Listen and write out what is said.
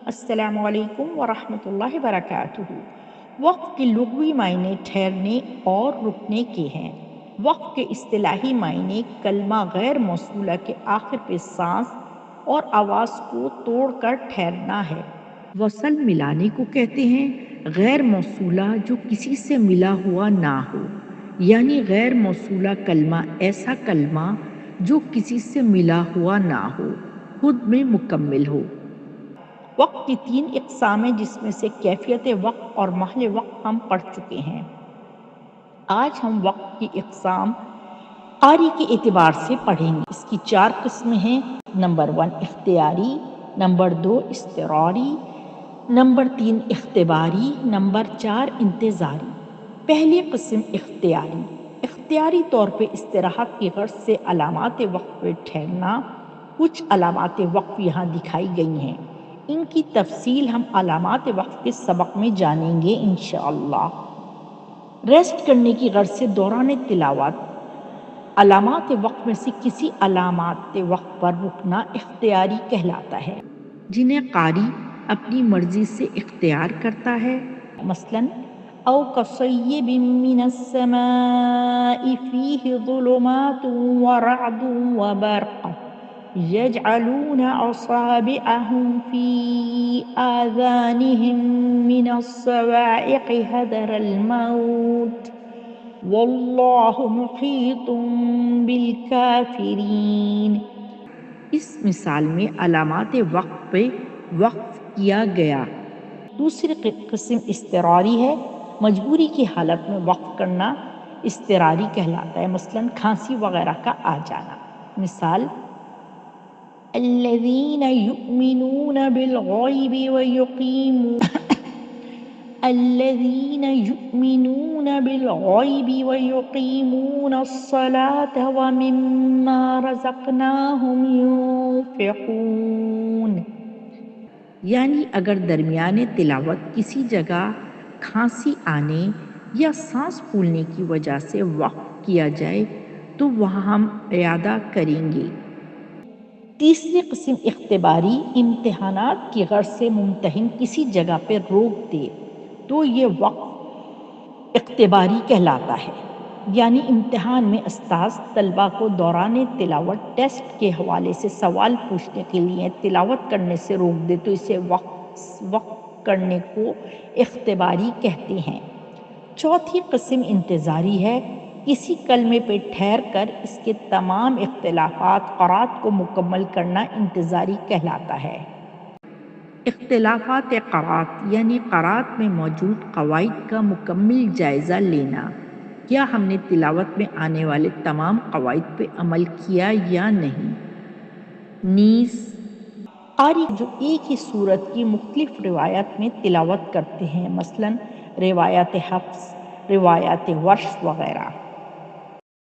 السلام علیکم ورحمۃ اللہ وبرکاتہ۔ وقف کے لغوی معنی ٹھہرنے اور رکنے کے ہیں۔ وقف کے اصطلاحی معنی کلمہ غیر موصولہ کے آخر پہ سانس اور آواز کو توڑ کر ٹھہرنا ہے۔ وصل ملانے کو کہتے ہیں، غیر موصولہ جو کسی سے ملا ہوا نہ ہو، یعنی غیر موصولہ کلمہ ایسا کلمہ جو کسی سے ملا ہوا نہ ہو، خود میں مکمل ہو۔ وقت کی 3 اقسام ہیں، جس میں سے کیفیت وقت اور محل وقت ہم پڑھ چکے ہیں۔ آج ہم وقت کی اقسام قاری کے اعتبار سے پڑھیں گے۔ اس کی 4 قسمیں ہیں۔ نمبر 1 اختیاری، نمبر 2 اضطراری، نمبر 3 اختباری، نمبر 4 انتظاری۔ پہلی قسم اختیاری۔ اختیاری طور پہ استراحت کی غرض سے علامات وقف پہ ٹھہرنا۔ کچھ علامات وقف یہاں دکھائی گئی ہیں، ان کی تفصیل ہم علامات وقف کے سبق میں جانیں گے انشاءاللہ۔ ریسٹ کرنے کی غرض سے دوران تلاوت علامات وقف میں سے کسی علامات وقف پر رکنا اختیاری کہلاتا ہے، جنہیں قاری اپنی مرضی سے اختیار کرتا ہے۔ مثلاً او کصیب من السماء فیہ ظلمات ورعد وبرق يجعلون أصابعهم في آذانهم من الصواعق حذر الموت والله محيط بالكافرين۔ اس مثال میں علامات وقف پہ وقف کیا گیا۔ دوسری قسم اضطراری ہے۔ مجبوری کی حالت میں وقف کرنا اضطراری کہلاتا ہے، مثلاً کھانسی وغیرہ کا آ جانا۔ مثال الذين يؤمنون بالغيب ويقيمون الصلاة ومما رزقناهم ينفقون۔ یعنی اگر درمیان تلاوت کسی جگہ کھانسی آنے یا سانس پھولنے کی وجہ سے وقف کیا جائے تو وہاں ہم اعادہ کریں گے۔ تیسری قسم اختباری۔ امتحانات کی غرض سے ممتحن کسی جگہ پہ روک دے تو یہ وقف اختباری کہلاتا ہے، یعنی امتحان میں استاذ طلبہ کو دوران تلاوت ٹیسٹ کے حوالے سے سوال پوچھنے کے لیے تلاوت کرنے سے روک دے تو اسے وقف کرنے کو اختباری کہتے ہیں۔ چوتھی قسم انتظاری ہے۔ کسی کلمے پہ ٹھہر کر اس کے تمام اختلافات قرات کو مکمل کرنا انتظاری کہلاتا ہے۔ اختلافات قرات یعنی قرات میں موجود قواعد کا مکمل جائزہ لینا، کیا ہم نے تلاوت میں آنے والے تمام قواعد پہ عمل کیا یا نہیں۔ نیز قاری جو ایک ہی سورت کی مختلف روایات میں تلاوت کرتے ہیں، مثلاً روایات حفص، روایات ورش وغیرہ،